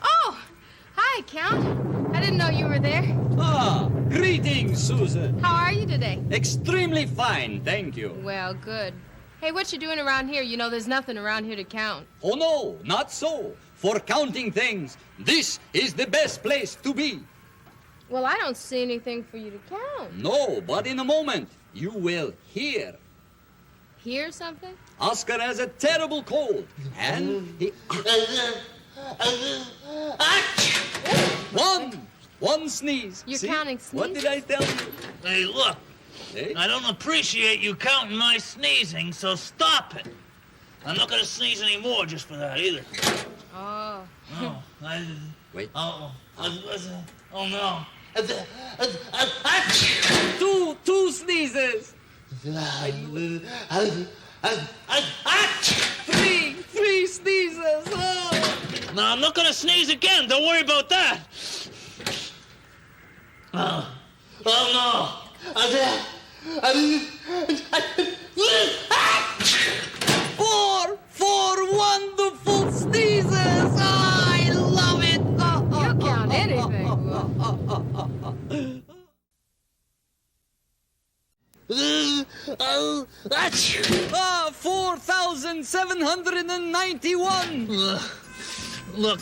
Oh, hi, Count. I didn't know you were there. Ah, greetings, Susan. How are you today? Extremely fine, thank you. Well, good. Hey, what you doing around here? You know there's nothing around here to count. Oh, no, not so. For counting things, this is the best place to be. Well, I don't see anything for you to count. No, but in a moment, you will hear. Hear something? Oscar has a terrible cold, and he... One sneeze. You're See? counting sneezes? What did I tell you? Hey, look. Hey? I don't appreciate you counting my sneezing, so stop it. I'm not gonna sneeze anymore just for that either. Oh. Oh, Wait. Oh no. Two sneezes. Three sneezes. Oh. No, I'm not gonna sneeze again. Don't worry about that. Oh no. Four wonderful sneezes. Oh, I love it. You'll count anything. Ah, 4,791. Look,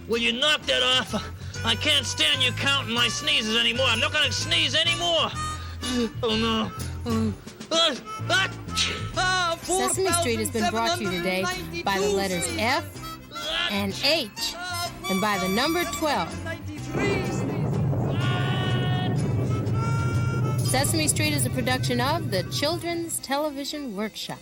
will you knock that off? I can't stand you counting my sneezes anymore. I'm not gonna sneeze anymore. Oh no. Sesame Street has been brought to you today by the letters F and H and by the number 12. Sesame Street is a production of the Children's Television Workshop.